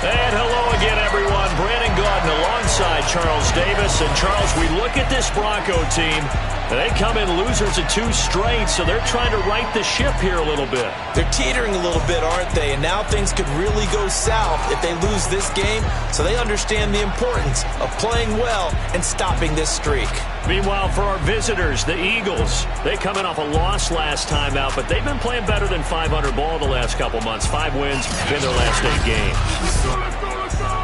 And hello again, everyone. Brandon Gaudin alongside Charles Davis. And, Charles, we look at this Bronco team. They come in losers of 2 straight, so they're trying to right the ship here a little bit. They're teetering a little bit, aren't they? And now things could really go south if they lose this game. So they understand the importance of playing well and stopping this streak. Meanwhile, for our visitors, the Eagles, they come in off a loss last time out, but they've been playing better than 500 ball the last couple months. 5 wins in their last 8 games. Let's go!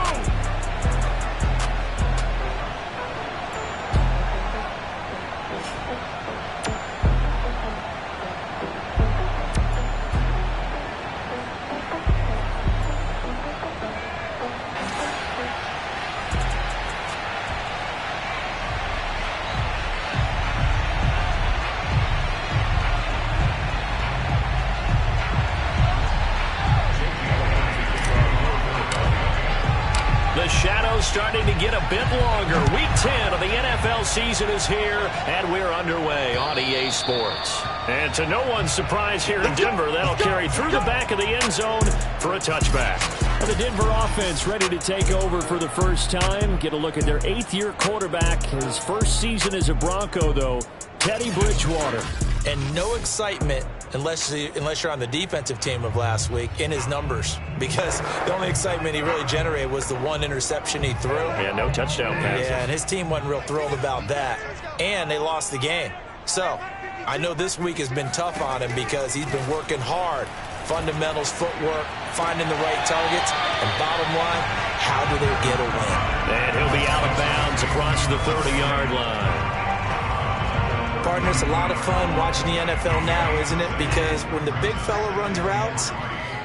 The shadow's starting to get a bit longer. Week 10 of the NFL season is here, and we're underway on EA Sports. And to no one's surprise here in Denver, that'll carry through the back of the end zone for a touchback. And the Denver offense ready to take over for the first time. Get a look at their 8th-year quarterback. His first season as a Bronco, though, Teddy Bridgewater. And no excitement unless you're on the defensive team of last week in his numbers, because the only excitement he really generated was the 1 interception he threw. Yeah, no touchdown passes. Yeah, and his team wasn't real thrilled about that. And they lost the game. So I know this week has been tough on him because he's been working hard. Fundamentals, footwork, finding the right targets, and bottom line, how do they get a win? And he'll be out of bounds across the 30-yard line. Partner, it's a lot of fun watching the NFL now, isn't it? Because when the big fella runs routes,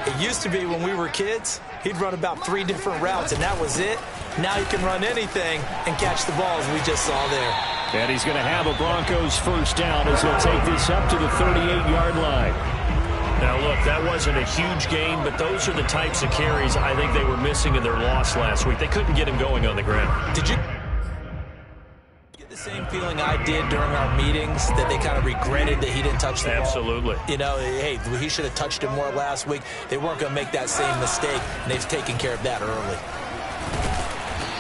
it used to be when we were kids, he'd run about 3 different routes, and that was it. Now he can run anything and catch the ball, as we just saw there. And he's going to have a Broncos first down as he'll take this up to the 38-yard line. Now, look, that wasn't a huge gain, but those are the types of carries I think they were missing in their loss last week. They couldn't get him going on the ground. Did you get the same feeling I did during our meetings, that they kind of regretted that he didn't touch the ball? Absolutely. You know, hey, he should have touched it more last week. They weren't going to make that same mistake, and they've taken care of that early.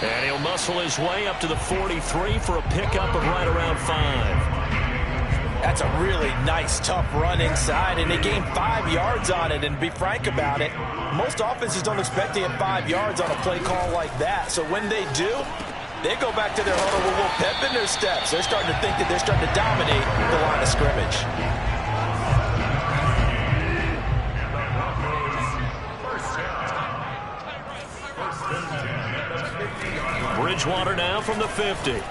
And he'll muscle his way up to the 43 for a pickup of right around 5. That's a really nice, tough run inside, and they gained 5 yards on it. And to be frank about it, most offenses don't expect to get 5 yards on a play call like that. So when they do, they go back to their huddle with a little pep in their steps. They're starting to think that they're starting to dominate the line of scrimmage. Bridgewater now from the 50.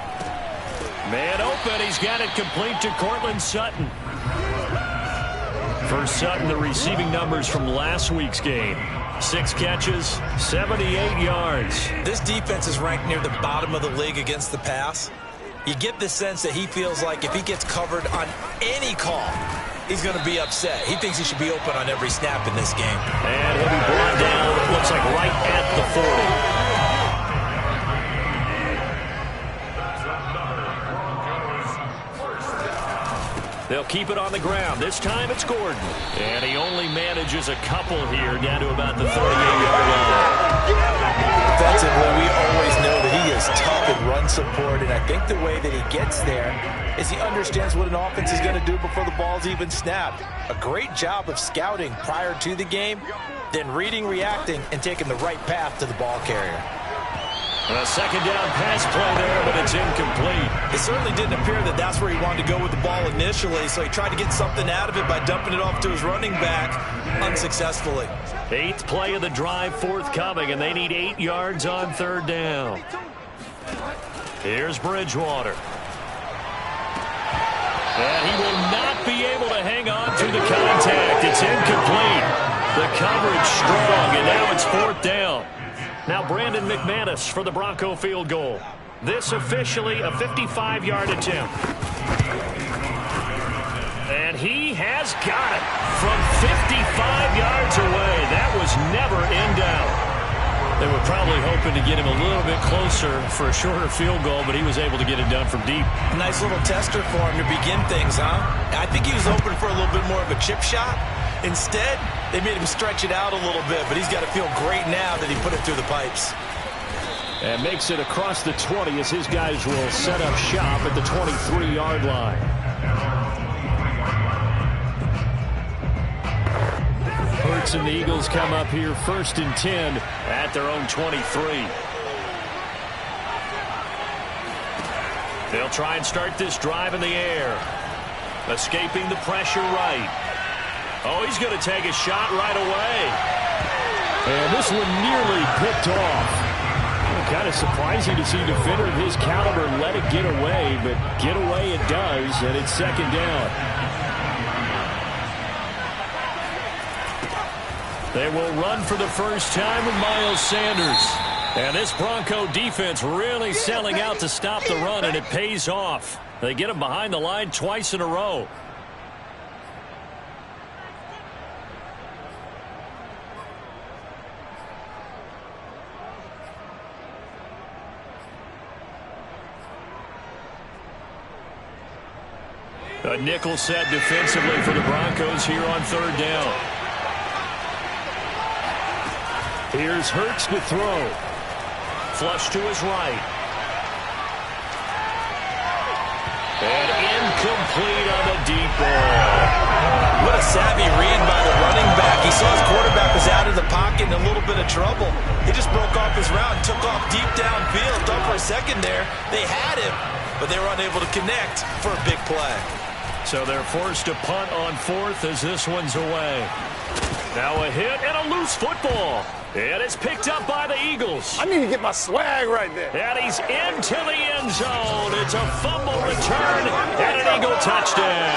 Man open, he's got it complete to Cortland Sutton. For Sutton, the receiving numbers from last week's game. 6 catches, 78 yards. This defense is ranked near the bottom of the league against the pass. You get the sense that he feels like if he gets covered on any call, he's going to be upset. He thinks he should be open on every snap in this game. And he'll be brought down, looks like right at the 40. They'll keep it on the ground. This time it's Gordon. And he only manages a couple here down to about the 38-yard line. Defensively, we always know that he is tough in run support, and I think the way that he gets there is he understands what an offense is going to do before the ball's even snapped. A great job of scouting prior to the game, then reading, reacting, and taking the right path to the ball carrier. A second down pass play there, but it's incomplete. It certainly didn't appear that that's where he wanted to go with the ball initially, so he tried to get something out of it by dumping it off to his running back unsuccessfully. 8th play of the drive forthcoming, and they need 8 yards on 3rd down. Here's Bridgewater. And he will not be able to hang on to the contact. It's incomplete. The coverage strong, and now it's 4th down. Now Brandon McManus for the Bronco field goal. This officially a 55-yard attempt. And he has got it from 55 yards away. That was never in doubt. They were probably hoping to get him a little bit closer for a shorter field goal, but he was able to get it done from deep. Nice little tester for him to begin things, huh? I think he was hoping for a little bit more of a chip shot. Instead, they made him stretch it out a little bit, but he's got to feel great now that he put it through the pipes. And makes it across the 20 as his guys will set up shop at the 23-yard line. Hurts and the Eagles come up here 1st and 10 at their own 23. They'll try and start this drive in the air. Escaping the pressure right. Oh, he's going to take a shot right away. And this one nearly picked off. Kind of surprising to see a defender of his caliber let it get away, but get away it does, and it's 2nd down. They will run for the first time with Miles Sanders. And this Bronco defense really selling out to stop the run, and it pays off. They get him behind the line twice in a row. A nickel set defensively for the Broncos here on 3rd down. Here's Hurts to throw. Flush to his right. And incomplete on the deep ball. What a savvy read by the running back. He saw his quarterback was out of the pocket in a little bit of trouble. He just broke off his route and took off deep downfield. Thought for a second there they had him, but they were unable to connect for a big play. So they're forced to punt on 4th as this one's away. Now a hit and a loose football. And it's picked up by the Eagles. I need to get my swag right there. And he's into the end zone. It's a fumble return and an Eagle touchdown.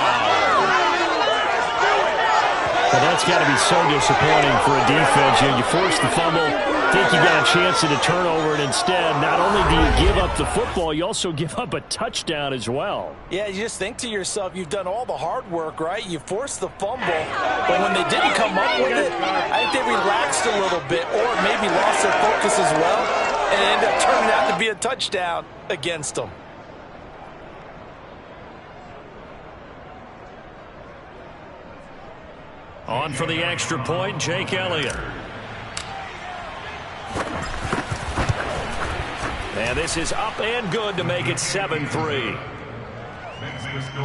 Well, that's got to be so disappointing for a defense. You force the fumble, think you got a chance at a turnover, and instead, not only do you give up the football, you also give up a touchdown as well. Yeah, you just think to yourself, you've done all the hard work, right? You forced the fumble, but when they didn't come up with it, I think they relaxed a little bit or maybe lost their focus as well, and it ended up turning out to be a touchdown against them. On for the extra point, Jake Elliott. And this is up and good to make it 7-3.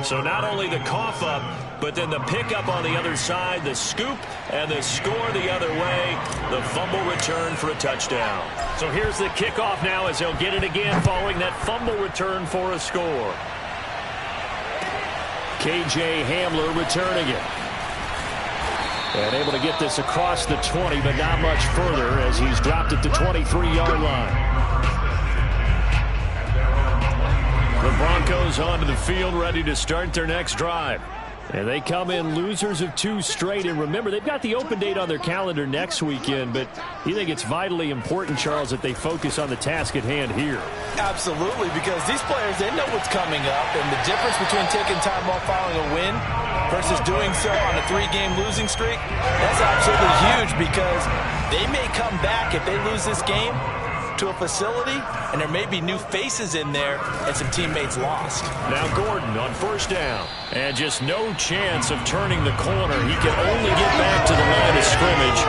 So not only the cough up, but then the pickup on the other side, the scoop, and the score the other way, the fumble return for a touchdown. So here's the kickoff now as they'll get it again following that fumble return for a score. KJ Hamler returning it. And able to get this across the 20, but not much further as he's dropped at the 23-yard line. The Broncos onto the field ready to start their next drive. And they come in losers of 2 straight. And remember, they've got the open date on their calendar next weekend, but you think it's vitally important, Charles, that they focus on the task at hand here? Absolutely, because these players, they know what's coming up, and the difference between taking time off following a win versus doing so on a 3-game losing streak, that's absolutely huge because they may come back if they lose this game to a facility, and there may be new faces in there and some teammates lost. Now Gordon on 1st down. And just no chance of turning the corner. He can only get back to the line of scrimmage.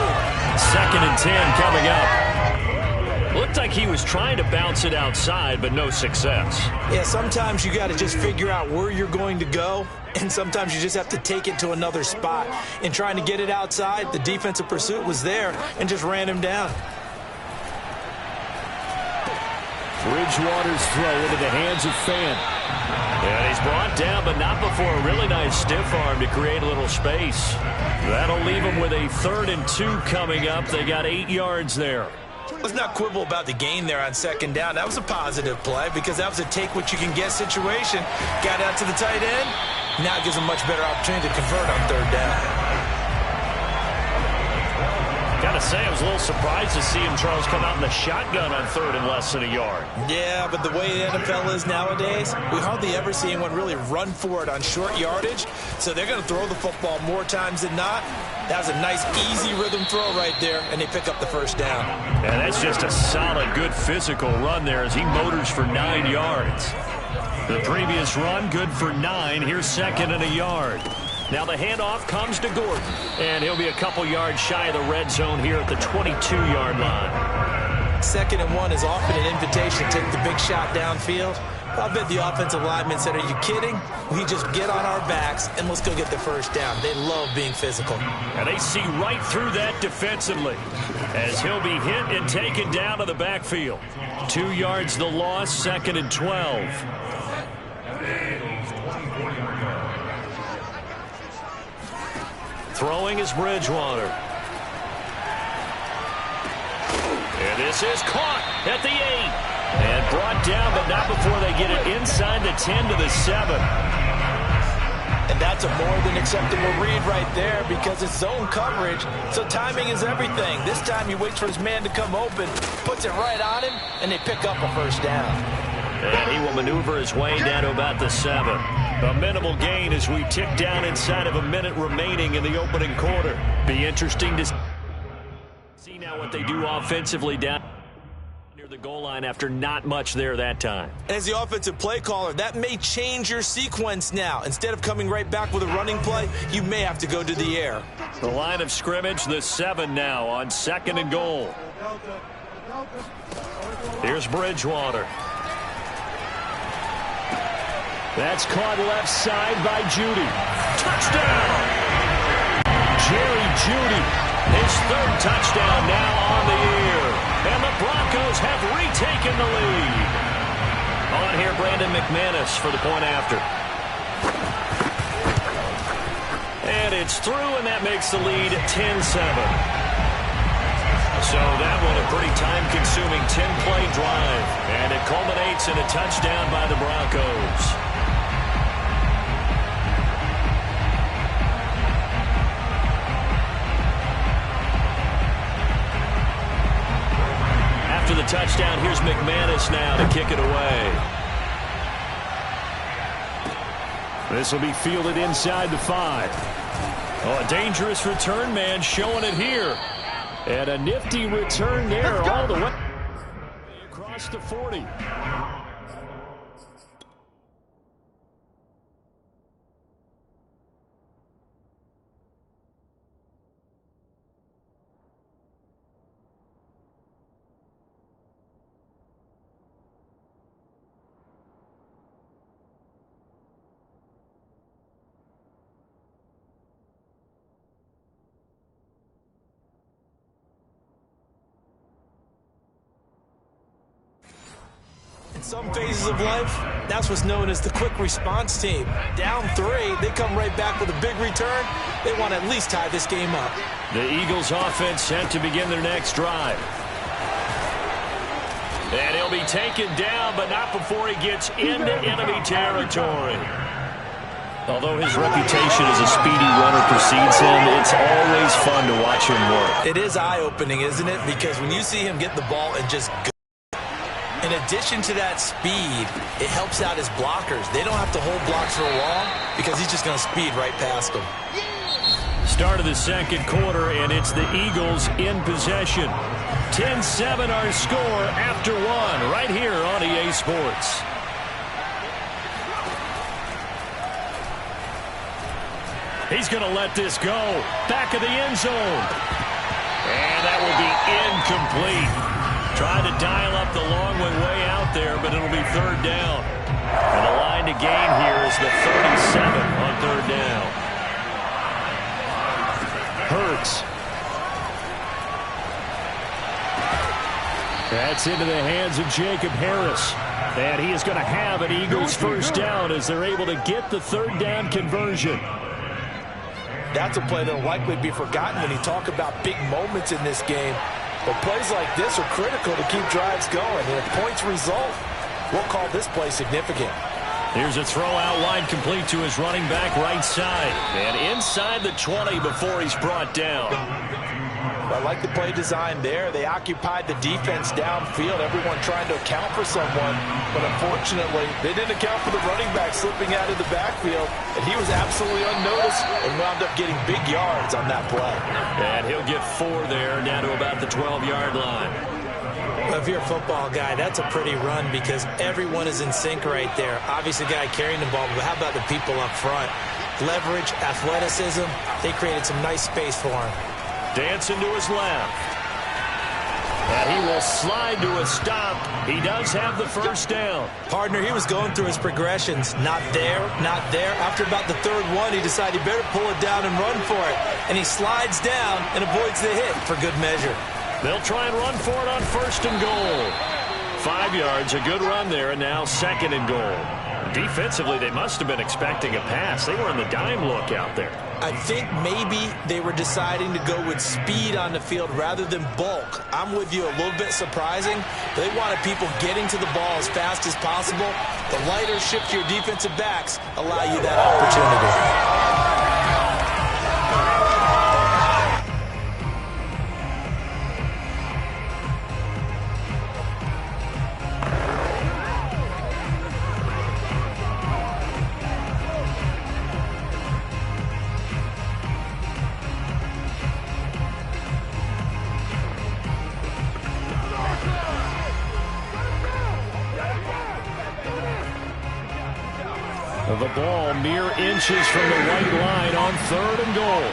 2nd and 10 coming up. Looked like he was trying to bounce it outside, but no success. Yeah, sometimes you got to just figure out where you're going to go, and sometimes you just have to take it to another spot. In trying to get it outside, the defensive pursuit was there and just ran him down. Bridgewater's throw into the hands of Fan. And he's brought down, but not before a really nice stiff arm to create a little space. That'll leave him with a 3rd and 2 coming up. They got 8 yards there. Let's not quibble about the gain there on 2nd down. That was a positive play because that was a take-what-you-can-get situation. Got out to the tight end. Now it gives him much better opportunity to convert on 3rd down. Gotta say, I was a little surprised to see him, Charles, come out in the shotgun on 3rd and less than a yard. Yeah, but the way the NFL is nowadays, we hardly ever see anyone really run for it on short yardage. So they're going to throw the football more times than not. That was a nice, easy rhythm throw right there, and they pick up the 1st down. And that's just a solid, good physical run there as he motors for 9 yards. The previous run, good for 9. Here's 2nd and a yard. Now the handoff comes to Gordon, and he'll be a couple yards shy of the red zone here at the 22-yard line. 2nd and 1 is often an invitation to take the big shot downfield. I bet the offensive lineman said, are you kidding? We just get on our backs and let's go get the first down. They love being physical. And they see right through that defensively as he'll be hit and taken down to the backfield. 2 yards the loss, 2nd and 12. Throwing is Bridgewater. And this is caught at the 8. And brought down, but not before they get it inside the 10 to the 7. And that's a more than acceptable read right there because it's zone coverage, so timing is everything. This time he waits for his man to come open, puts it right on him, and they pick up a first down. And he will maneuver his way down to about the 7. A minimal gain as we tick down inside of a minute remaining in the opening quarter. Be interesting to see now what they do offensively down near the goal line after not much there that time. As the offensive play caller, that may change your sequence now. Instead of coming right back with a running play, you may have to go to the air. The line of scrimmage, the 7 now on 2nd and goal. Here's Bridgewater. That's caught left side by Judy. Touchdown! Jerry Judy, his 3rd touchdown now on the year. And the Broncos have retaken the lead. On here, Brandon McManus for the point after. And it's through, and that makes the lead 10-7. So that one a pretty time-consuming 10-play drive. And it culminates in a touchdown by the Broncos. After the touchdown, here's McManus now to kick it away. This will be fielded inside the 5. Oh, a dangerous return man showing it here. And a nifty return there all the way across the 40. In some phases of life, that's what's known as the quick response team. Down 3, they come right back with a big return. They want to at least tie this game up. The Eagles offense set to begin their next drive. And he'll be taken down, but not before he gets into enemy territory. Although his reputation as a speedy runner precedes him, it's always fun to watch him work. It is eye-opening, isn't it? Because when you see him get the ball and just go, in addition to that speed, it helps out his blockers. They don't have to hold blocks for long because he's just going to speed right past them. Start of the 2nd quarter, and it's the Eagles in possession. 10-7 our score after 1 right here on EA Sports. He's going to let this go. Back of the end zone. And that will be incomplete. Trying to dial up the long one way out there, but it'll be 3rd down. And the line to gain here is the 37 on 3rd down. Hurts. That's into the hands of Jacob Harris. And he is going to have an Eagles first down as they're able to get the 3rd down conversion. That's a play that will likely be forgotten when you talk about big moments in this game. But plays like this are critical to keep drives going. And if points result, we'll call this play significant. Here's a throw out wide complete to his running back right side. And inside the 20 before he's brought down. I like the play design there. They occupied the defense downfield, everyone trying to account for someone. But unfortunately, they didn't account for the running back slipping out of the backfield. And he was absolutely unnoticed and wound up getting big yards on that play. And he'll get 4 there, down to about the 12-yard line. Well, if you're a football guy, that's a pretty run because everyone is in sync right there. Obviously, the guy carrying the ball, but how about the people up front? leverage, athleticism. They created some nice space for him. Dancing to his left. And he will slide to a stop. He does have the first down. Partner, he was going through his progressions. Not there, not there. After about the third one, he decided he better pull it down and run for it. And he slides down and avoids the hit for good measure. They'll try and run for it on 1st and goal. 5 yards, a good run there, and now 2nd and goal. Defensively, they must have been expecting a pass. They were in the dime look out there. I think maybe they were deciding to go with speed on the field rather than bulk. I'm with you, a little bit surprising. They wanted people getting to the ball as fast as possible. The lighter shift your defensive backs allow you that opportunity. The ball mere inches from the white line on 3rd and goal.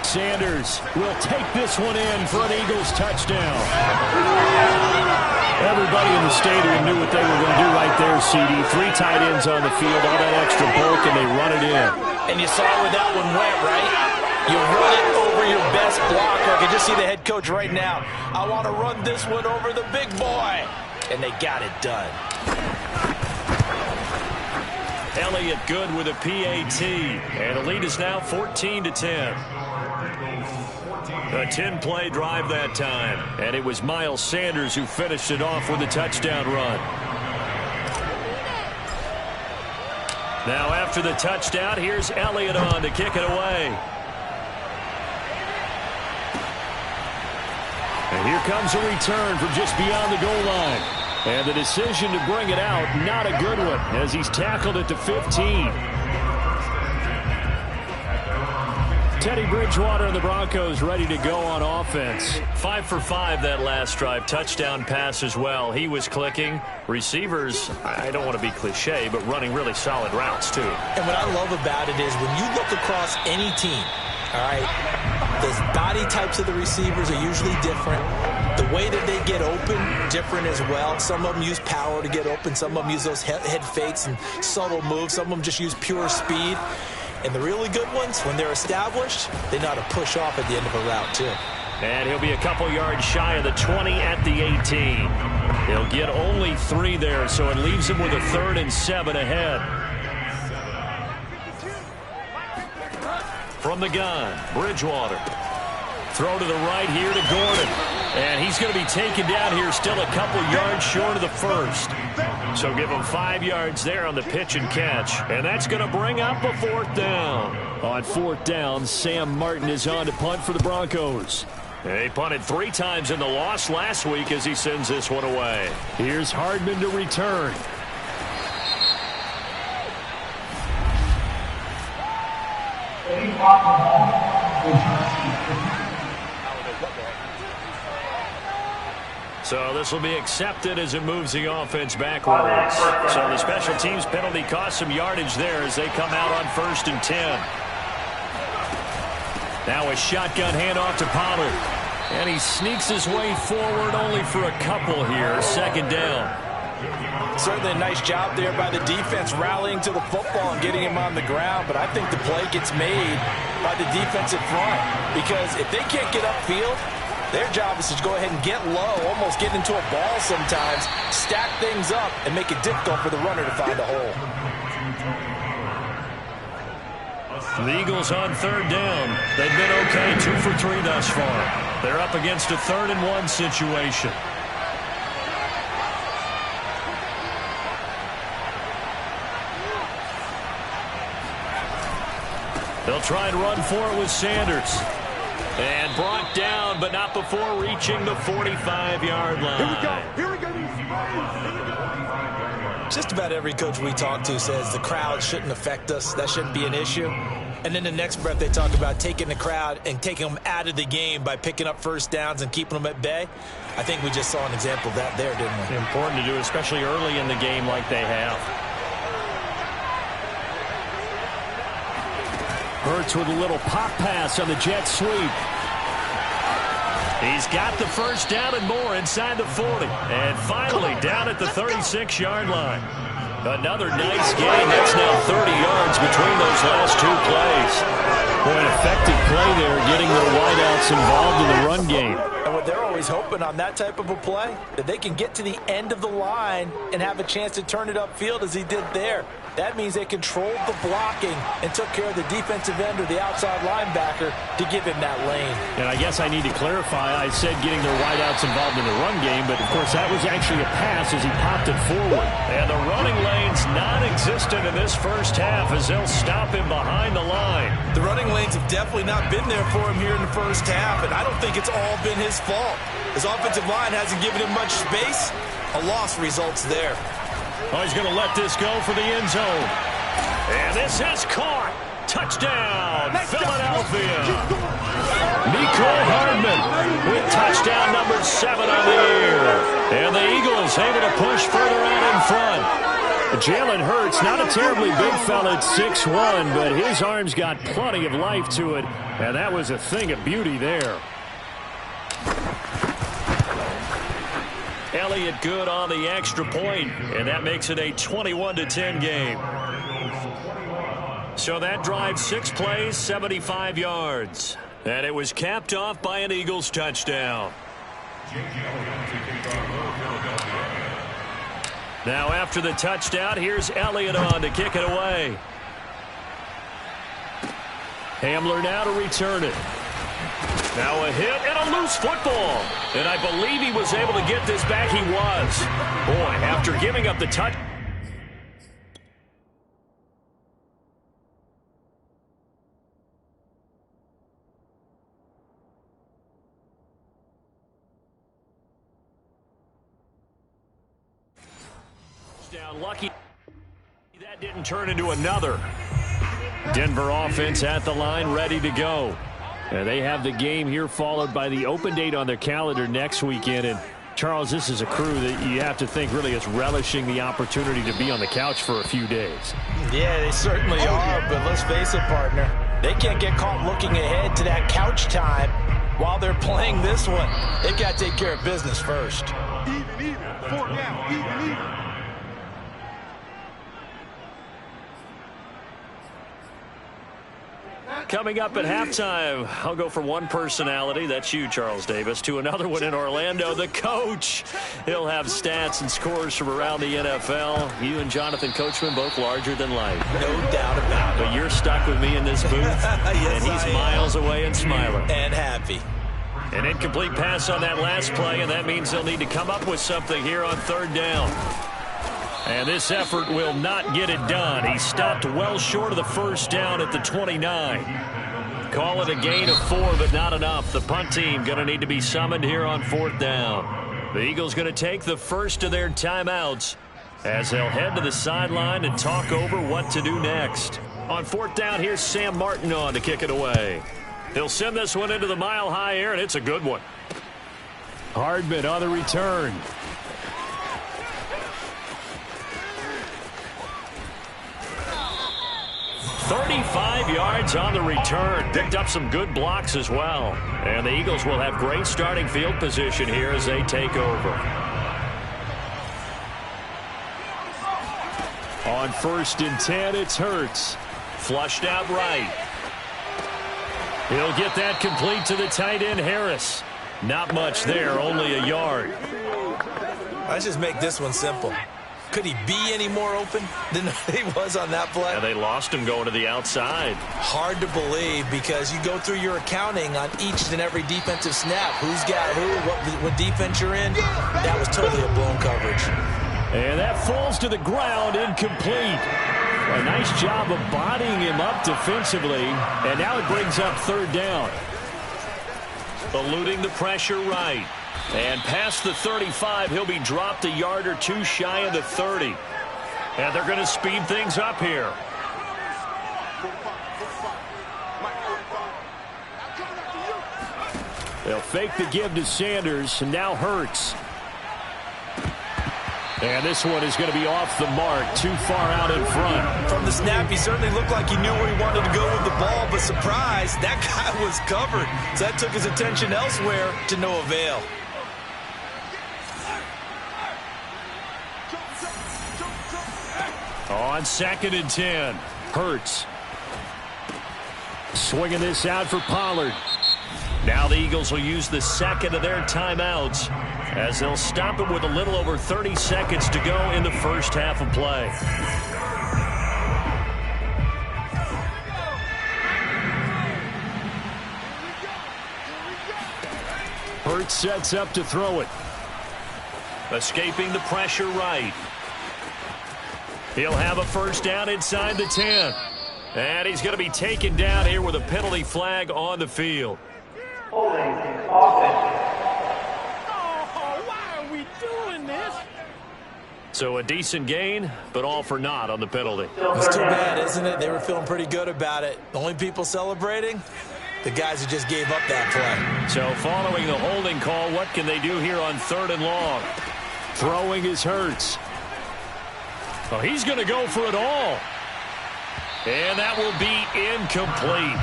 Sanders will take this one in for an Eagles touchdown. Everybody in the stadium knew what they were going to do right there, CD. 3 tight ends on the field, all that extra bulk, and they run it in. And you saw where that one went, right? You run it over your best blocker. I can just see the head coach right now. I want to run this one over the big boy. And they got it done. Elliott good with a PAT. And the lead is now 14-10. A 10-play drive that time. And it was Miles Sanders who finished it off with a touchdown run. Now after the touchdown, here's Elliott on to kick it away. And here comes a return from just beyond the goal line. And the decision to bring it out, not a good one, as he's tackled at the 15. Teddy Bridgewater and the Broncos ready to go on offense. 5 for 5 that last drive. Touchdown pass as well. He was clicking. Receivers, I don't want to be cliche, but running really solid routes too. And what I love about it is when you look across any team, all right, the body types of the receivers are usually different. The way that they get open, different as well. Some of them use power to get open. Some of them use those head fakes and subtle moves. Some of them just use pure speed. And the really good ones, when they're established, they know how to push off at the end of a route, too. And he'll be a couple yards shy of the 20 at the 18. He'll get only 3 there, so it leaves him with a 3rd and 7 ahead. From the gun, Bridgewater. Throw to the right here to Gordon. And he's going to be taken down here, still a couple yards short of the 1st. So give him 5 yards there on the pitch and catch. And that's going to bring up a 4th down. On 4th down, Sam Martin is on to punt for the Broncos. He punted 3 times in the loss last week as he sends this one away. Here's Hardman to return. So this will be accepted as it moves the offense backwards. So the special teams penalty cost some yardage there as they come out on 1st and 10. Now a shotgun handoff to Pollard. And he sneaks his way forward only for a couple here. 2nd down. Certainly a nice job there by the defense rallying to the football and getting him on the ground. But I think the play gets made by the defensive front. Because if they can't get upfield, their job is to go ahead and get low, almost get into a ball sometimes, stack things up, and make it difficult for the runner to find a hole. The Eagles on 3rd down. They've been okay, 2 for 3 thus far. They're up against a 3rd and 1 situation. They'll try and run for it with Sanders. And brought down, but not before reaching the 45-yard line. Here we go. Just about every coach we talk to says the crowd shouldn't affect us. That shouldn't be an issue. And then the next breath they talk about taking the crowd and taking them out of the game by picking up 1st downs and keeping them at bay. I think we just saw an example of that there, didn't we? Important to do, especially early in the game like they have. Hurts with a little pop pass on the jet sweep. He's got the first down and more inside the 40. And finally down at the 36-yard line. Another nice gain. That's now 30 yards between those last two plays. Boy, an effective play there, getting their wideouts involved in the run game. And what they're always hoping on that type of a play, that they can get to the end of the line and have a chance to turn it upfield as he did there. That means they controlled the blocking and took care of the defensive end or the outside linebacker to give him that lane. And I guess I need to clarify, I said getting their wideouts involved in the run game, but of course that was actually a pass as he popped it forward. And the running lane's non-existent in this first half as they'll stop him behind the line. The running lanes have definitely not been there for him here in the first half, and I don't think it's all been his fault. His offensive line hasn't given him much space. A loss results there. Oh, he's going to let this go for the end zone. And this is caught. Touchdown, Philadelphia. Mecole Hardman with touchdown number 7 on the year. And the Eagles able to push further out in front. Jalen Hurts, not a terribly big fella at 6'1", but his arms got plenty of life to it. And that was a thing of beauty there. Elliott good on the extra point, and that makes it a 21-10 game. So that drive 6 plays, 75 yards. And it was capped off by an Eagles touchdown. Now after the touchdown, here's Elliott on to kick it away. Hamler now to return it. Now a hit and a loose football. And I believe he was able to get this back. He was. Boy, after giving up the touch. Down lucky. That didn't turn into another. Denver offense at the line, ready to go. And they have the game here followed by the open date on their calendar next weekend. And, Charles, this is a crew that you have to think really is relishing the opportunity to be on the couch for a few days. Yeah, they certainly are, but let's face it, partner. They can't get caught looking ahead to that couch time while they're playing this one. They've got to take care of business first. Even. 4 down. Even. Coming up at halftime, I'll go from one personality, that's you, Charles Davis, to another one in Orlando, the coach. He'll have stats and scores from around the NFL. You and Jonathan Coachman, both larger than life. No doubt about it. But you're stuck with me in this booth, yes, and he's miles away and smiling. And happy. An incomplete pass on that last play, and that means they'll need to come up with something here on 3rd down. And this effort will not get it done. He stopped well short of the first down at the 29. Call it a gain of 4, but not enough. The punt team going to need to be summoned here on 4th down. The Eagles going to take the first of their timeouts as they'll head to the sideline and talk over what to do next. On 4th down, here's Sam Martin on to kick it away. He'll send this one into the mile-high air, and it's a good one. Hardman on the return. 35 yards on the return. Picked up some good blocks as well. And the Eagles will have great starting field position here as they take over. On 1st and 10, it's Hurts. Flushed out right. He'll get that complete to the tight end, Harris. Not much there, only a yard. Let's just make this one simple. Could he be any more open than he was on that play? Yeah, they lost him going to the outside. Hard to believe because you go through your accounting on each and every defensive snap. Who's got who, what defense you're in. That was totally a blown coverage. And that falls to the ground, incomplete. A nice job of bodying him up defensively. And now it brings up 3rd down. Eluding the pressure right. And past the 35, he'll be dropped a yard or 2 shy of the 30. And they're going to speed things up here. They'll fake the give to Sanders, and now Hurts. And this one is going to be off the mark, too far out in front. From the snap, he certainly looked like he knew where he wanted to go with the ball, but surprise, that guy was covered. So that took his attention elsewhere to no avail. On 2nd and 10, Hurts. Swinging this out for Pollard. Now the Eagles will use the second of their timeouts as they'll stop it with a little over 30 seconds to go in the first half of play. Hurts sets up to throw it. Escaping the pressure right. He'll have a first down inside the 10. And he's going to be taken down here with a penalty flag on the field. Holding offense. Oh, why are we doing this? So a decent gain, but all for naught on the penalty. It's too bad, isn't it? They were feeling pretty good about it. The only people celebrating, the guys who just gave up that play. So following the holding call, what can they do here on 3rd and long? Throwing is Hurts. Oh, he's going to go for it all. And that will be incomplete.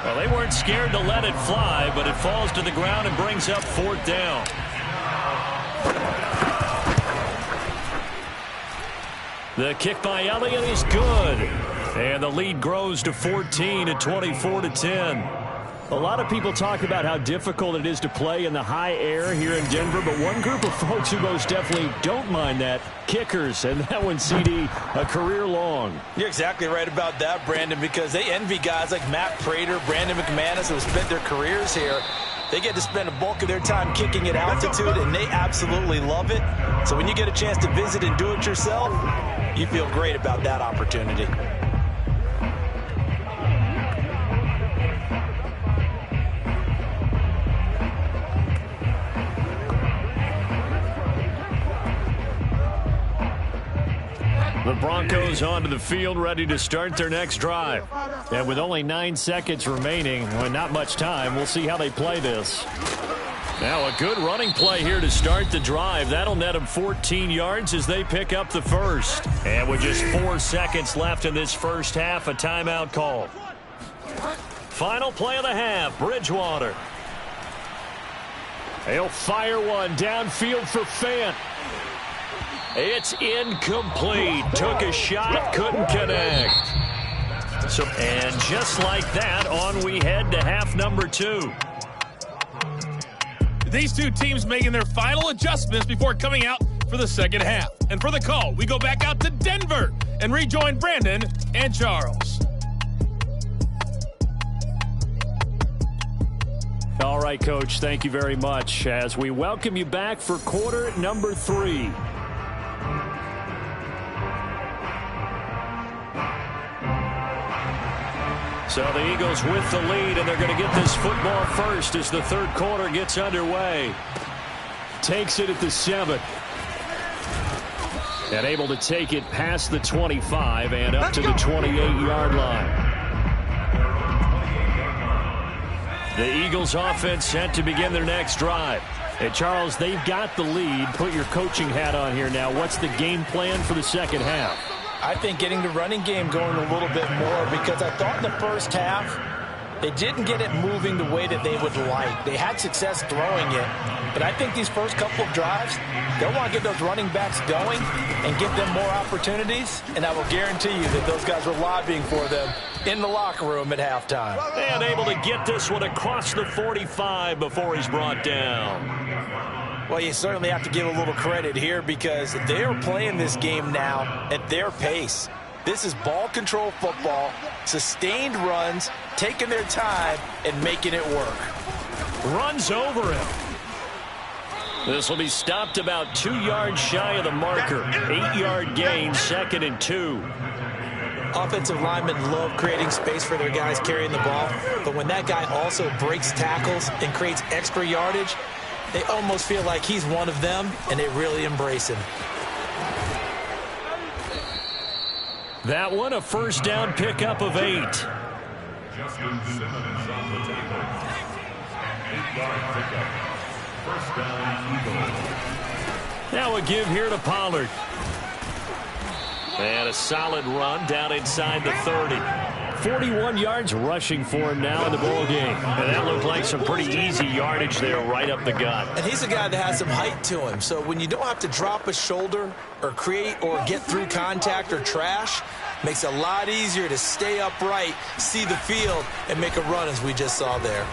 Well, they weren't scared to let it fly, but it falls to the ground and brings up 4th down. The kick by Elliott is good. And the lead grows to 14 at 24-10. A lot of people talk about how difficult it is to play in the high air here in Denver, but one group of folks who most definitely don't mind that, kickers, and that one, CD, a career long. You're exactly right about that, Brandon, because they envy guys like Matt Prater, Brandon McManus, who have spent their careers here. They get to spend a bulk of their time kicking at altitude, and they absolutely love it. So when you get a chance to visit and do it yourself, you feel great about that opportunity. The Broncos onto the field, ready to start their next drive. And with only 9 seconds remaining, well, not much time, we'll see how they play this. Now a good running play here to start the drive. That'll net them 14 yards as they pick up the first. And with just 4 seconds left in this first half, a timeout call. Final play of the half, Bridgewater. He'll fire one downfield for Fant. It's incomplete. Took a shot, couldn't connect. And just like that, on we head to half number 2. These two teams making their final adjustments before coming out for the second half. And for the call, we go back out to Denver and rejoin Brandon and Charles. All right, Coach, thank you very much as we welcome you back for quarter number 3. So the Eagles with the lead, and they're going to get this football first as the third quarter gets underway. Takes it at the 7. And able to take it past the 25 and up to the 28-yard line. The Eagles offense set to begin their next drive. And Charles, they've got the lead. Put your coaching hat on here now. What's the game plan for the second half? I think getting the running game going a little bit more, because I thought in the first half they didn't get it moving the way that they would like. They had success throwing it, but I think these first couple of drives, they'll want to get those running backs going and give them more opportunities, and I will guarantee you that those guys were lobbying for them in the locker room at halftime. And able to get this one across the 45 before he's brought down. Well, you certainly have to give a little credit here because they are playing this game now at their pace. This is ball control football, sustained runs, taking their time, and making it work. Runs over him. This will be stopped about 2 yards shy of the marker. 8-yard gain, 2nd and 2. Offensive linemen love creating space for their guys carrying the ball, but when that guy also breaks tackles and creates extra yardage, they almost feel like he's one of them, and they really embrace him. That one, a first down pickup of 8. Justin Simmons on the table. 8-yard pickup. First down, Eagles. Now a give here to Pollard. And a solid run down inside the 30. 41 yards rushing for him now in the ball game. And that looked like some pretty easy yardage there right up the gut. And he's a guy that has some height to him. So when you don't have to drop a shoulder or create or get through contact or trash, makes it a lot easier to stay upright, see the field, and make a run as we just saw there.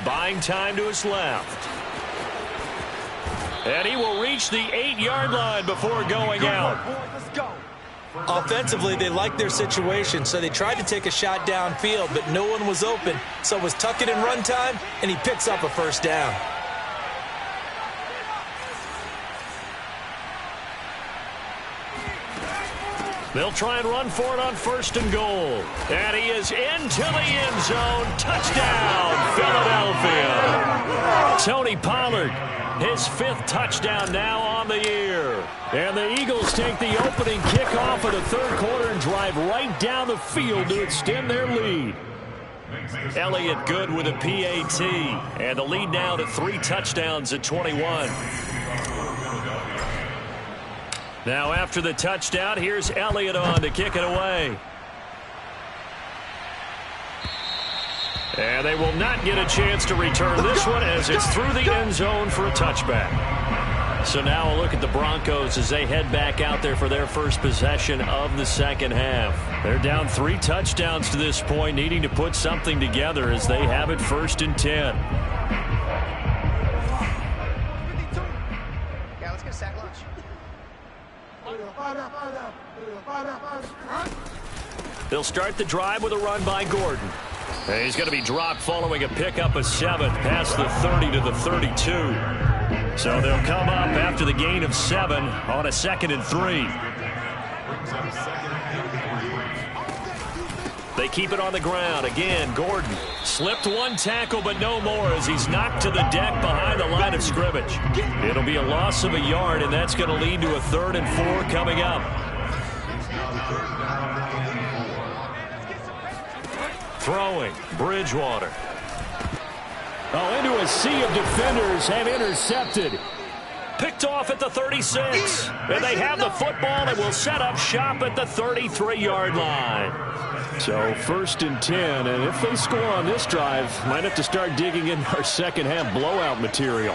Buying time to his left. And he will reach the 8-yard line before going out. Offensively, they liked their situation, so they tried to take a shot downfield, but no one was open. So it was tuck it in run time, and he picks up a first down. They'll try and run for it on 1st and goal. And he is into the end zone. Touchdown, Philadelphia. Tony Pollard, his 5th touchdown now on the year. And the Eagles take the opening kickoff of the 3rd quarter and drive right down the field to extend their lead. Elliott good with a PAT. And the lead now to 3 touchdowns at 21. Now after the touchdown, here's Elliott on to kick it away. And they will not get a chance to return this one as it's through the end zone for a touchback. So now a look at the Broncos as they head back out there for their first possession of the second half. They're down 3 touchdowns to this point, needing to put something together as they have it 1st and 10. Yeah, let's get a sack lunch. They'll start the drive with a run by Gordon. And he's going to be dropped following a pickup of 7 past the 30 to the 32. So they'll come up after the gain of 7 on a 2nd and 3. They keep it on the ground. Again, Gordon slipped 1 tackle, but no more as he's knocked to the deck behind the line of scrimmage. It'll be a loss of a yard, and that's going to lead to a 3rd and 4 coming up. Throwing, Bridgewater. Oh, into a sea of defenders and intercepted. Picked off at the 36. And they have the football and will set up shop at the 33-yard line. So 1st and 10, and if they score on this drive, might have to start digging in our second half blowout material.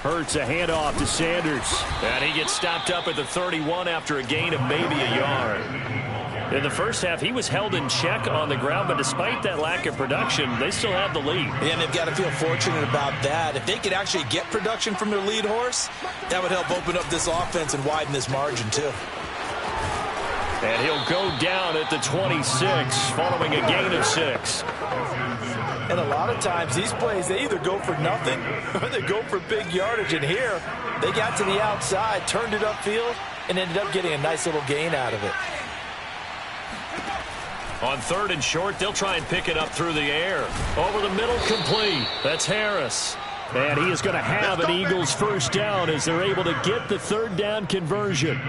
Hurts a handoff to Sanders. And he gets stopped up at the 31 after a gain of maybe a yard. In the first half, he was held in check on the ground, but despite that lack of production, they still have the lead. And they've got to feel fortunate about that. If they could actually get production from their lead horse, that would help open up this offense and widen this margin, too. And he'll go down at the 26 following a gain of 6. And a lot of times, these plays, they either go for nothing or they go for big yardage. And here, they got to the outside, turned it upfield, and ended up getting a nice little gain out of it. On 3rd and short, they'll try and pick it up through the air. Over the middle, complete. That's Harris. And he is going to have an Eagles first down as they're able to get the 3rd down conversion.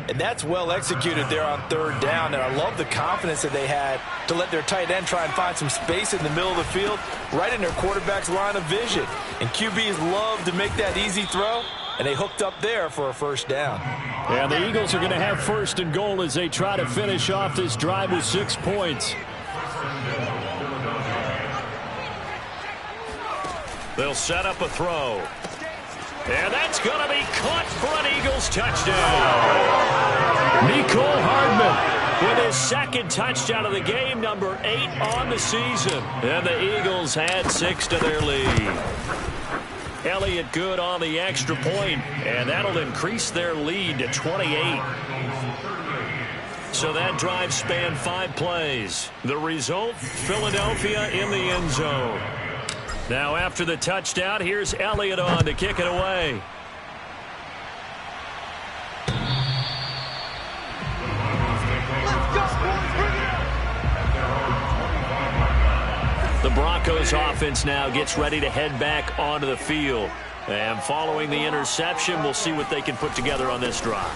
And that's well executed there on 3rd down. And I love the confidence that they had to let their tight end try and find some space in the middle of the field, right in their quarterback's line of vision. And QBs love to make that easy throw, and they hooked up there for a first down. And the Eagles are going to have 1st and goal as they try to finish off this drive with 6 points. They'll set up a throw. And that's going to be caught for an Eagles touchdown. Mecole Hardman with his 2nd touchdown of the game, number 8 on the season. And the Eagles add 6 to their lead. Elliott good on the extra point, and that'll increase their lead to 28. So that drive spanned 5 plays. The result, Philadelphia in the end zone. Now after the touchdown, here's Elliott on to kick it away. The Broncos offense now gets ready to head back onto the field. And following the interception, we'll see what they can put together on this drive.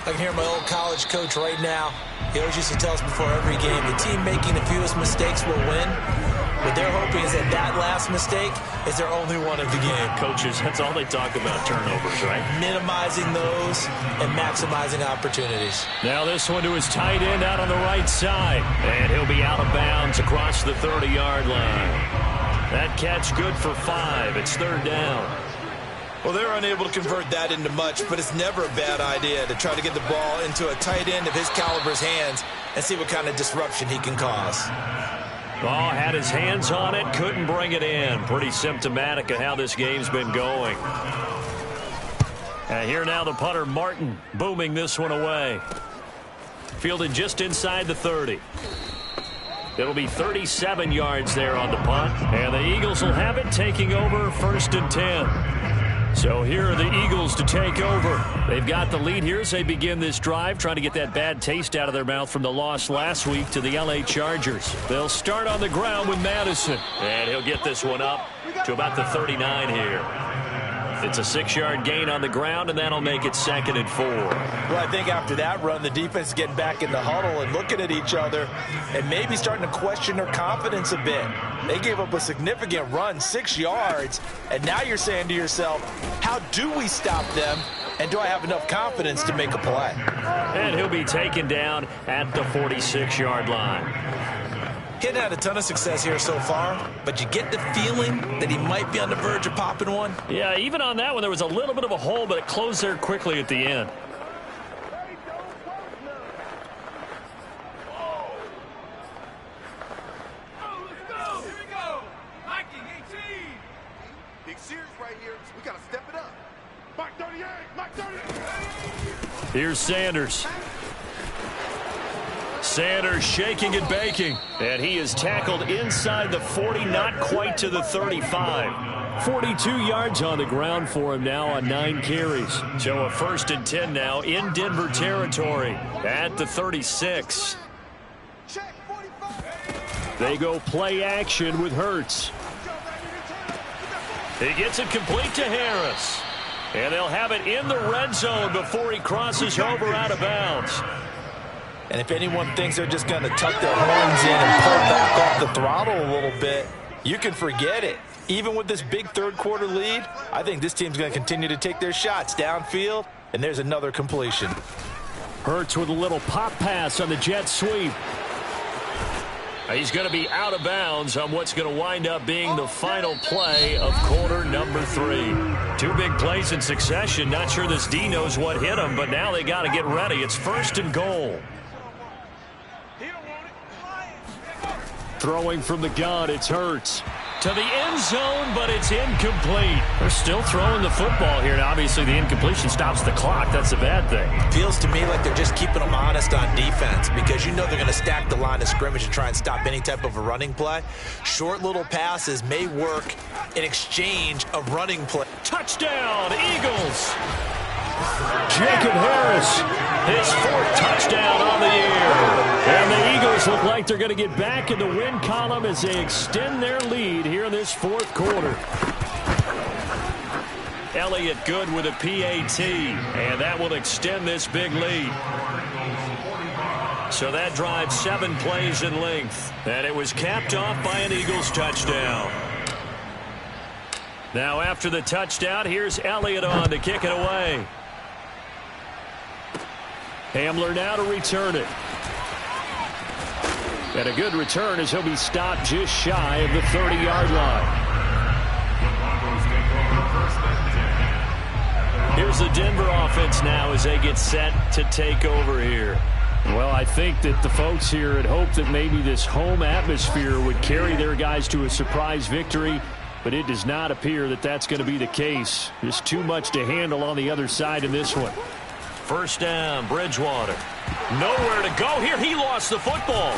I can hear my old college coach right now. He always used to tell us before every game, the team making the fewest mistakes will win. What they're hoping is that last mistake is their only one of the game. Coaches, that's all they talk about, turnovers, right? Minimizing those and maximizing opportunities. Now this one to his tight end out on the right side. And he'll be out of bounds across the 30-yard line. That catch good for 5. It's 3rd down. Well, they're unable to convert that into much, but it's never a bad idea to try to get the ball into a tight end of his caliber's hands and see what kind of disruption he can cause. Oh, had his hands on it, couldn't bring it in. Pretty symptomatic of how this game's been going. And here now the punter, Martin, booming this one away. Fielded just inside the 30. It'll be 37 yards there on the punt. And the Eagles will have it, taking over 1st and 10. So here are the Eagles to take over. They've got the lead here as they begin this drive, trying to get that bad taste out of their mouth from the loss last week to the LA Chargers. They'll start on the ground with Madison. And he'll get this one up to about the 39 here. It's a 6-yard gain on the ground, and that'll make it 2nd and 4. Well, I think after that run, the defense is getting back in the huddle and looking at each other and maybe starting to question their confidence a bit. They gave up a significant run, 6 yards, and now you're saying to yourself, how do we stop them, and do I have enough confidence to make a play? And he'll be taken down at the 46-yard line. He hadn't had a ton of success here so far, but you get the feeling that he might be on the verge of popping one. Yeah, even on that one, there was a little bit of a hole, but it closed there quickly at the end. Here's Sanders. Sanders shaking and baking. And he is tackled inside the 40, not quite to the 35. 42 yards on the ground for him now on 9 carries. So a 1st and 10 now in Denver territory at the 36. They go play action with Hurts. He gets it complete to Harris. And they'll have it in the red zone before he crosses over out of bounds. And if anyone thinks they're just going to tuck their horns in and pull back off the throttle a little bit, you can forget it. Even with this big 3rd quarter lead, I think this team's going to continue to take their shots downfield, and there's another completion. Hurts with a little pop pass on the jet sweep. He's going to be out of bounds on what's going to wind up being the final play of quarter number 3. 2 big plays in succession. Not sure this D knows what hit him, but now they got to get ready. It's 1st and goal. Throwing from the gun, it's Hurts. To the end zone, but it's incomplete. They're still throwing the football here. Now, obviously, the incompletion stops the clock. That's a bad thing. Feels to me like they're just keeping them honest on defense because you know they're going to stack the line of scrimmage and try and stop any type of a running play. Short little passes may work in exchange of running play. Touchdown, Eagles! Jacob Harris, his 4th touchdown on the year. And the Eagles look like they're going to get back in the win column as they extend their lead here in this 4th quarter. Elliott good with a PAT, and that will extend this big lead. So that drive 7 plays in length, and it was capped off by an Eagles touchdown. Now after the touchdown, here's Elliott on to kick it away. Hamler now to return it. And a good return as he'll be stopped just shy of the 30-yard line. Here's the Denver offense now as they get set to take over here. Well, I think that the folks here had hoped that maybe this home atmosphere would carry their guys to a surprise victory, but it does not appear that that's going to be the case. There's too much to handle on the other side in this one. 1st down, Bridgewater. Nowhere to go here. He lost the football.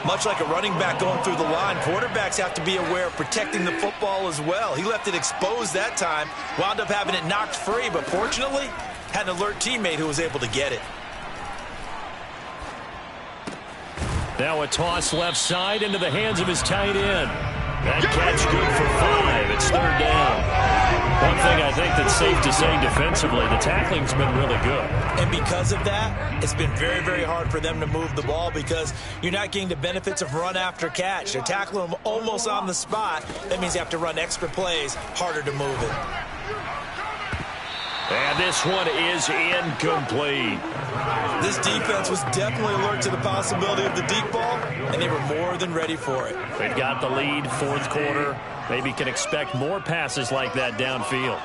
Much like a running back going through the line, quarterbacks have to be aware of protecting the football as well. He left it exposed that time, wound up having it knocked free, but fortunately had an alert teammate who was able to get it. Now a toss left side into the hands of his tight end. That catch good for 5. It's 3rd down. One thing I think that's safe to say defensively, the tackling's been really good. And because of that, it's been very, very hard for them to move the ball because you're not getting the benefits of run after catch. They're tackling them almost on the spot. That means you have to run extra plays, harder to move it. And this one is incomplete. This defense was definitely alert to the possibility of the deep ball, and they were more than ready for it. They've got the lead, fourth quarter. Maybe can expect more passes like that downfield.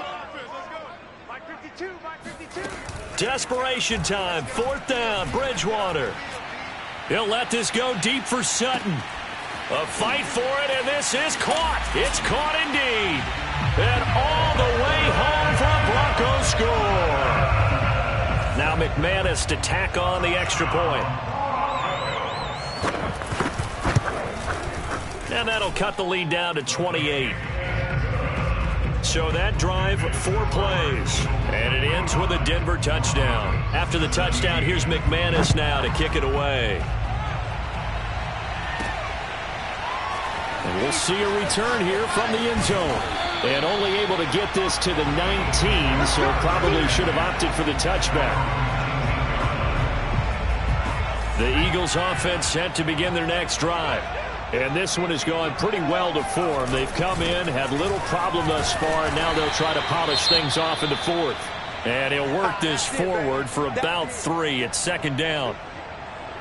Desperation time, fourth down, Bridgewater. He'll let this go deep for Sutton. A fight for it, and this is caught. It's caught indeed. And all the way home for a Broncos score. Now McManus to tack on the extra point. And that'll cut the lead down to 28. So that drive, 4 plays. And it ends with a Denver touchdown. After the touchdown, here's McManus now to kick it away. And we'll see a return here from the end zone. And only able to get this to the 19, so probably should have opted for the touchback. The Eagles offense set to begin their next drive. And this one has gone pretty well to form. They've come in, had little problem thus far, and now they'll try to polish things off in the fourth. And he'll work this forward for about 3 at second down.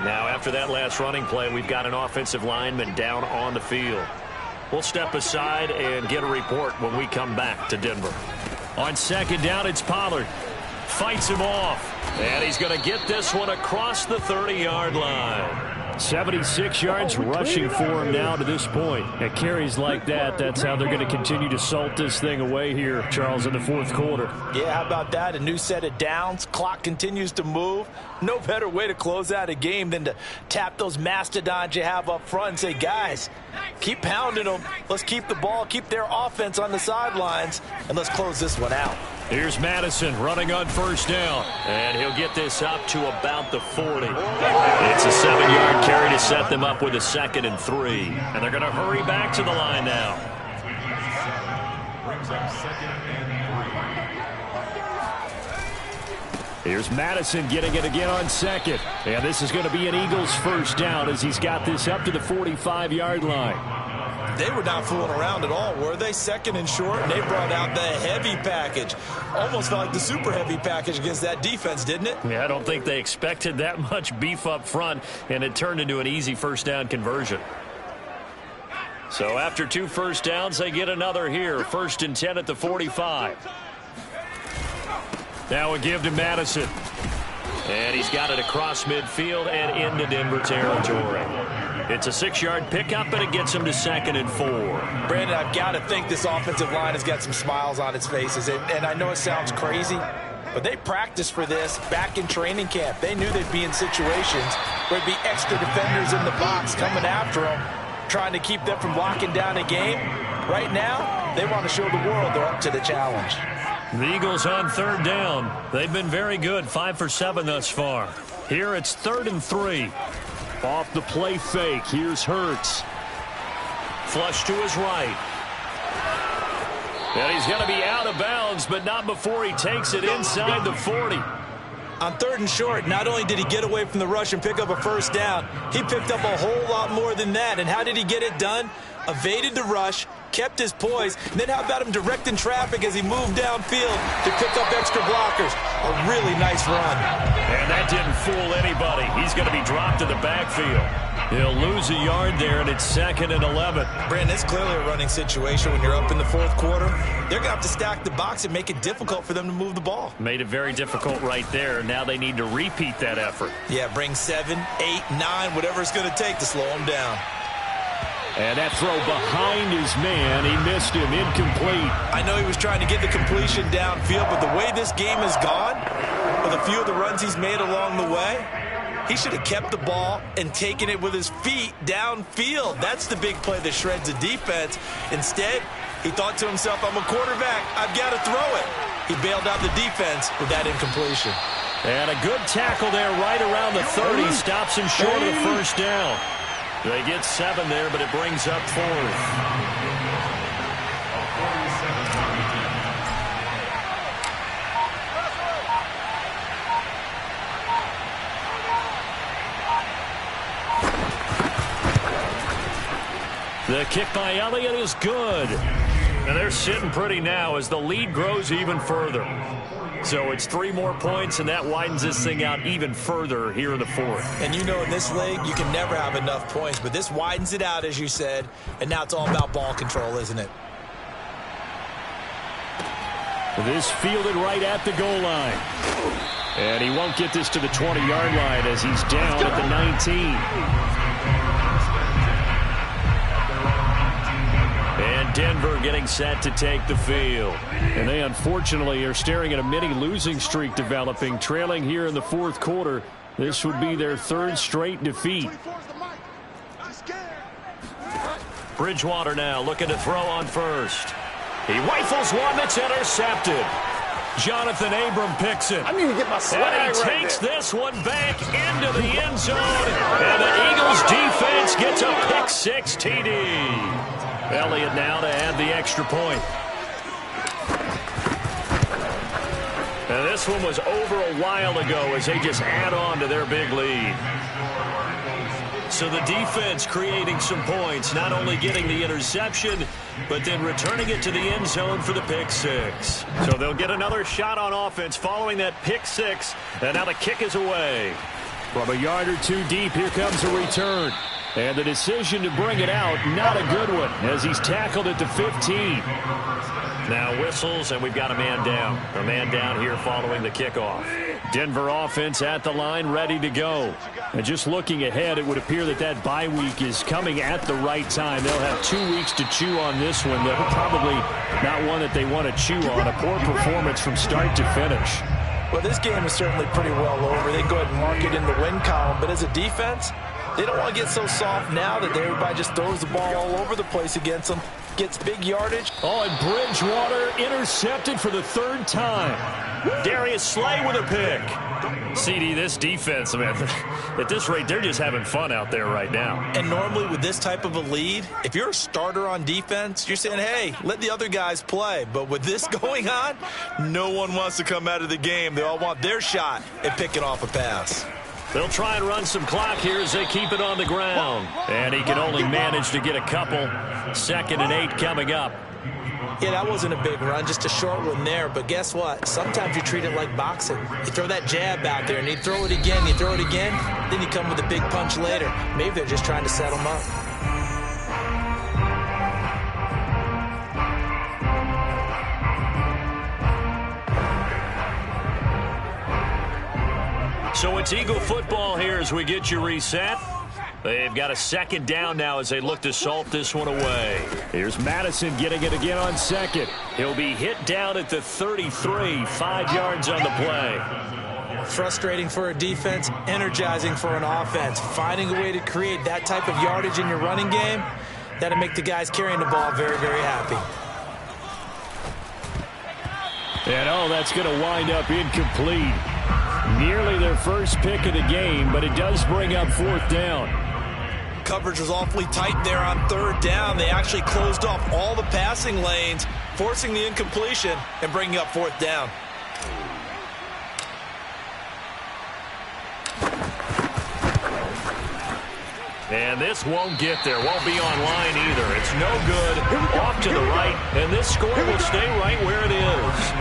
Now, after that last running play, we've got an offensive lineman down on the field. We'll step aside and get a report when we come back to Denver. On second down, it's Pollard. Fights him off. And he's going to get this one across the 30-yard line. 76 yards rushing for him now to this point. At carries like that, that's how they're going to continue to salt this thing away here, Charles, in the fourth quarter. Yeah, how about that? A new set of downs. Clock continues to move. No better way to close out a game than to tap those mastodons you have up front and say, guys, keep pounding them. Let's keep the ball, keep their offense on the sidelines, and let's close this one out. Here's Madison running on first down, and he'll get this up to about the 40. It's a 7-yard carry to set them up with a 2nd and 3. And they're going to hurry back to the line now. Brings up 2nd and 3. Here's Madison getting it again on second. And this is going to be an Eagles first down as he's got this up to the 45-yard line. They were not fooling around at all, were they? 2nd and short, and they brought out the heavy package. Almost felt like the super heavy package against that defense, didn't it? Yeah, I don't think they expected that much beef up front, and it turned into an easy first down conversion. So after 2 first downs, they get another here. 1st and 10 at the 45. Now a give to Madison. And he's got it across midfield and into Denver territory. It's a 6-yard pickup, and it gets him to 2nd and 4. Brandon, I've got to think this offensive line has got some smiles on its faces. And I know it sounds crazy, but they practiced for this back in training camp. They knew they'd be in situations where there'd be extra defenders in the box coming after them, trying to keep them from locking down a game. Right now, they want to show the world they're up to the challenge. The Eagles on 3rd down. They've been very good, 5 for 7 thus far. Here it's 3rd and 3. Off the play fake, here's Hurts. Flush to his right. And he's going to be out of bounds, but not before he takes it inside the 40. On 3rd and short, not only did he get away from the rush and pick up a first down, he picked up a whole lot more than that. And how did he get it done? Evaded the rush, kept his poise, and then how about him directing traffic as he moved downfield to pick up extra blockers? A really nice run. And that didn't fool anybody. He's going to be dropped in the backfield. He'll lose a yard there, and it's 2nd and 11. Brandon, it's clearly a running situation when you're up in the fourth quarter. They're going to have to stack the box and make it difficult for them to move the ball. Made it very difficult right there. Now they need to repeat that effort. Yeah, bring 7, 8, 9, whatever it's going to take to slow them down. And that throw behind his man, he missed him, incomplete. I know he was trying to get the completion downfield, but the way this game has gone, with a few of the runs he's made along the way, he should have kept the ball and taken it with his feet downfield. That's the big play that shreds the defense. Instead, he thought to himself, I'm a quarterback, I've got to throw it. He bailed out the defense with that incompletion. And a good tackle there right around the 30, stops him short of the first down. They get 7 there, but it brings up 4th. The kick by Elliott is good. And they're sitting pretty now as the lead grows even further. So it's 3 more points, and that widens this thing out even further here in the fourth. And you know in this league, you can never have enough points, but this widens it out, as you said, and now it's all about ball control, isn't it? This fielded right at the goal line. And he won't get this to the 20-yard line as he's down at the 19. And Denver getting set to take the field. And they unfortunately are staring at a mini losing streak developing, trailing here in the fourth quarter. This would be their 3rd straight defeat. Bridgewater now looking to throw on first. He rifles one that's intercepted. Jonathan Abram picks it. I need to get my swag and he takes this one back into the end zone. And the Eagles defense gets a pick 6 TD. Elliott now to add the extra point. And this one was over a while ago as they just add on to their big lead. So the defense creating some points, not only getting the interception, but then returning it to the end zone for the pick 6. So they'll get another shot on offense following that pick 6, and now the kick is away. From a yard or 2 deep, here comes a return. And the decision to bring it out, not a good one, as he's tackled at the 15. Now whistles, and we've got a man down. A man down here following the kickoff. Denver offense at the line, ready to go. And just looking ahead, it would appear that that bye week is coming at the right time. They'll have 2 weeks to chew on this one. They're probably not one that they want to chew on. A poor performance from start to finish. Well, this game is certainly pretty well over. They can go ahead and mark it in the win column. But as a defense, they don't want to get so soft now that everybody just throws the ball all over the place against them. Gets big yardage. Oh, and Bridgewater intercepted for the 3rd time. Darius Slay with a pick. CD, this defense, man, at this rate, they're just having fun out there right now. And normally with this type of a lead, if you're a starter on defense, you're saying, hey, let the other guys play. But with this going on, no one wants to come out of the game. They all want their shot at picking off a pass. They'll try and run some clock here as they keep it on the ground. And he can only manage to get a couple. 2nd and 8 coming up. Yeah, that wasn't a big run, just a short one there. But guess what? Sometimes you treat it like boxing. You throw that jab out there, and you throw it again, then you come with a big punch later. Maybe they're just trying to set them up. So it's Eagle football here as we get you reset. They've got a 2nd down now as they look to salt this one away. Here's Madison getting it again on 2nd. He'll be hit down at the 33, 5 yards on the play. Frustrating for a defense, energizing for an offense. Finding a way to create that type of yardage in your running game, that'll make the guys carrying the ball very, very happy. And oh, that's going to wind up incomplete. Nearly their first pick of the game, but it does bring up 4th down. Coverage was awfully tight there on 3rd down. They actually closed off all the passing lanes, forcing the incompletion and bringing up 4th down. And this won't get there, won't be online either. It's no good, off to the right, and this score will stay right where it is.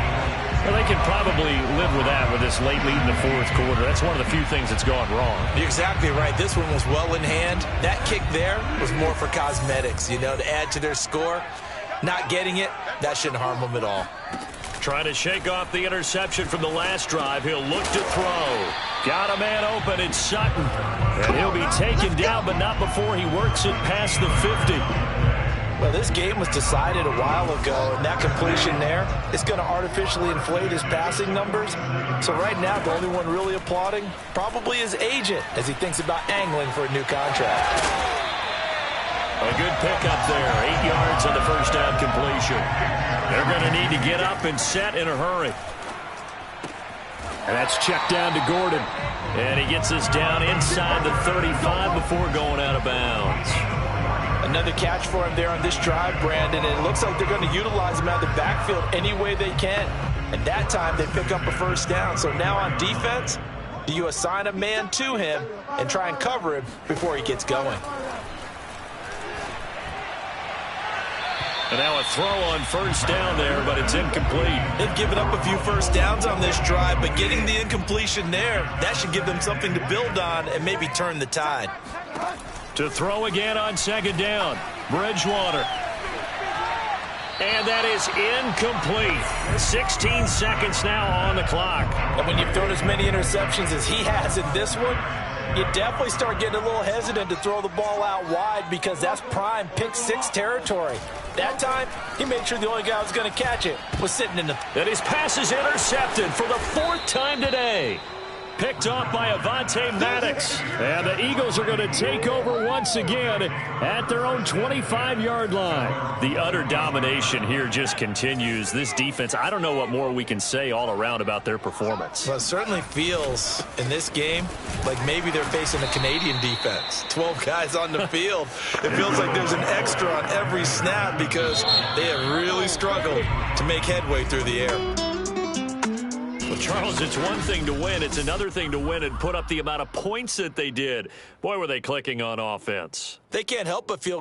Well, they can probably live with that with this late lead in the 4th quarter. That's one of the few things that's gone wrong. You're exactly right. This one was well in hand. That kick there was more for cosmetics, to add to their score. Not getting it, that shouldn't harm them at all. Trying to shake off the interception from the last drive. He'll look to throw. Got a man open. It's Sutton. And he'll be taken down, but not before he works it past the 50. Well, this game was decided a while ago, and that completion there is going to artificially inflate his passing numbers. So right now, the only one really applauding probably his agent as he thinks about angling for a new contract. A good pickup there. 8 yards on the first down completion. They're going to need to get up and set in a hurry. And that's checked down to Gordon. And he gets this down inside the 35 before going out of bounds. Another catch for him there on this drive, Brandon, and it looks like they're going to utilize him out of the backfield any way they can. And that time they pick up a 1st down. So now on defense, do you assign a man to him and try and cover him before he gets going? And now a throw on first down there, but it's incomplete. They've given up a few first downs on this drive, but getting the incompletion there, that should give them something to build on and maybe turn the tide. To throw again on second down, Bridgewater. And that is incomplete. 16 seconds now on the clock. And when you've thrown as many interceptions as he has in this one, you definitely start getting a little hesitant to throw the ball out wide because that's prime pick six territory. That time, he made sure the only guy who was going to catch it was sitting in the... And his pass is intercepted for the 4th time today. Picked off by Avonte Maddox. And the Eagles are going to take over once again at their own 25-yard line. The utter domination here just continues. This defense, I don't know what more we can say all around about their performance. Well, it certainly feels in this game like maybe they're facing a Canadian defense. 12 guys on the field. It feels like there's an extra on every snap because they have really struggled to make headway through the air. Well, Charles, it's one thing to win. It's another thing to win and put up the amount of points that they did. Boy, were they clicking on offense. They can't help but feel